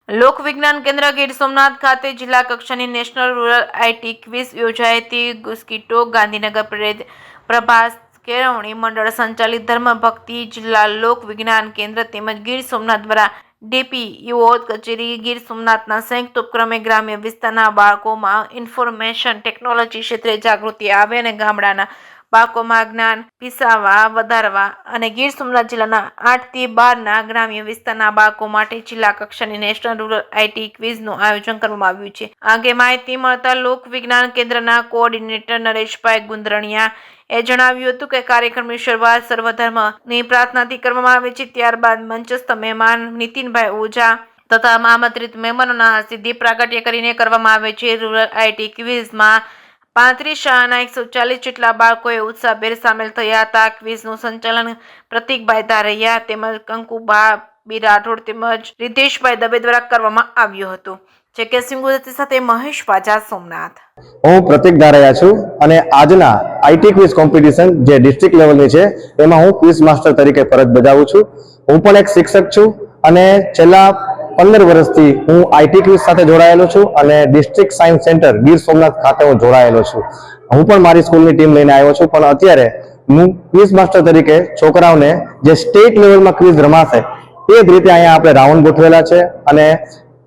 લોક વિજ્ઞાન કેન્દ્ર ગીર સોમનાથ ખાતે જિલ્લા કક્ષાની નેશનલ રૂરલ આઈટી ક્વિઝ યોજાઈ હતી। ગુસ્કીટો ગાંધીનગર પ્રભાસ કેળવણી મંડળ સંચાલિત ધર્મભક્તિ જિલ્લા લોક વિજ્ઞાન કેન્દ્ર તેમજ ગીર સોમનાથ દ્વારા ડીપીઈઓ કચેરી ગીર સોમનાથના સંયુક્ત ઉપક્રમે ગ્રામ્ય વિસ્તારના બાળકોમાં ઇન્ફોર્મેશન ટેકનોલોજી ક્ષેત્રે જાગૃતિ આવે અને ગામડાના બાળકોમાં જ્ઞાન વિકસાવવા વધારવા અને ગીર સોમનાથ જિલ્લાના 8 થી 12 ગ્રામ્ય વિસ્તારના બાળકો માટે જિલ્લા કક્ષાની નેશનલ રૂરલ આઈટી ક્વિઝનું આયોજન કરવામાં આવ્યું છે। આ અંગે માહિતી મળતા લોક વિજ્ઞાન કેન્દ્રના કોઓર્ડિનેટર નરેશભાઈ ગુંદરણિયાએ જણાવ્યું હતું કે કાર્યક્રમની શરૂઆત સર્વધર્મની પ્રાર્થનાથી કરવામાં આવે છે। ત્યારબાદ મંચસ્થ મહેમાન નીતિનભાઈ ઓઝા તથા આમંત્રિત મહેમાનોના હસ્તે દીપ પ્રાગટ્ય કરીને કરવામાં આવે છે। રૂરલ આઈટી ક્વિઝમાં 35 શાળાના 140 જેટલા બાળકોએ ઉત્સાહભેર સામેલ થયા હતા। ક્વિઝનું સંચાલન પ્રતિકભાઈ ધારૈયા તેમજ કંકુબા બી રાઠોડ તેમજ રિધેશભાઈ દવે દ્વારા કરવામાં આવ્યું હતું। જેકે સિંહ ગુજરાતી સાથે મહેશ વાજા, સોમનાથ। હું પ્રતિક ધારૈયા છું અને આજના આઈટી ક્વિઝ કોમ્પિટિશન જે ડિસ્ટ્રિક્ટ લેવલની છે એમાં હું ક્વિઝ માસ્ટર તરીકે ફરજ બજાવું છું। હું પણ એક શિક્ષક છું અને છેલ્લા 15 વર્ષથી હું આઈટી ક્વિઝ સાથે જોડાયેલો છું અને district science centre Gir Somnath ખાતે હું જોડાયેલો છું। હું પણ મારી સ્કૂલની ટીમ લઈને આવ્યો છું, પણ અત્યારે હું ક્વિઝ માસ્ટર તરીકે છોકરાઓને જે સ્ટેટ લેવલમાં ક્વિઝ રમાશે તે જ રીતે અહીંયા આપણે રાઉન્ડ ગોઠવેલા છે અને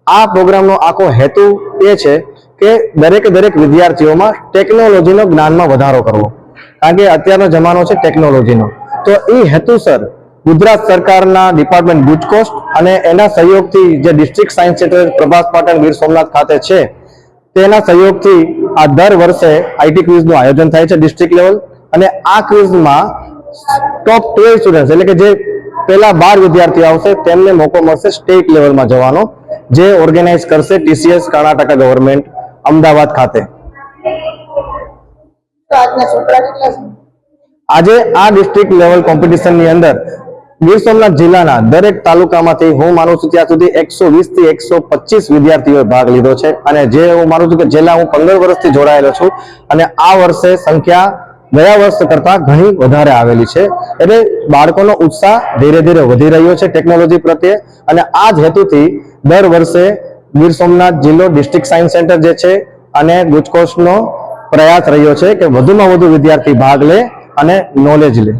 આ પ્રોગ્રામનો આખો હેતુ એ છે કે દરેક વિદ્યાર્થીઓમાં ટેકનોલોજીનો જ્ઞાનમાં વધારો કરવો, કારણ કે અત્યારનો જમાનો છે ટેકનોલોજીનો। તો એ હેતુસર ગુજરાત સરકારના ડિપાર્ટમેન્ટ ગુજકોસ્ટ અને એના સહયોગથી જે district science centre Prabhas Patan Gir Somnath ખાતે છે તેના સહયોગથી આ દર વર્ષે આઈટી ક્વિઝનું આયોજન થાય છે ડિસ્ટ્રિક્ટ લેવલ। અને આ ક્વિઝમાં ટોપ 12 સ્ટુડન્ટ્સ એટલે કે જે પહેલા 12 વિદ્યાર્થીઓ આવશે તેમને મોકો મળશે સ્ટેટ લેવલમાં જવાનો, જે ઓર્ગેનાઇઝ કરશે ટીસીએસ કર્ણાટક ગવર્મેન્ટ અમદાવાદ ખાતે। આજે આ ડિસ્ટ્રિક્ટ લેવલ કોમ્પિટિશનની અંદર ગીર સોમનાથ જિલ્લાના દરેક તાલુકામાંથી હું માનું છું ત્યાં સુધી 120 થી 125 વિદ્યાર્થીઓએ ભાગ લીધો છે અને જે હું માનું છું કે છેલ્લા હું 15 વર્ષથી જોડાયેલો છું અને આ વર્ષે સંખ્યા ગયા વર્ષ કરતા ઘણી વધારે આવેલી છે। એટલે બાળકોનો ઉત્સાહ ધીરે ધીરે વધી રહ્યો છે ટેકનોલોજી પ્રત્યે અને આ જ હેતુથી દર વર્ષે ગીર સોમનાથ જિલ્લો ડિસ્ટ્રિક્ટ સાયન્સ સેન્ટર જે છે અને ગુજકોસ્ટનો પ્રયાસ રહ્યો છે કે વધુમાં વધુ વિદ્યાર્થી ભાગ લે અને નોલેજ લે।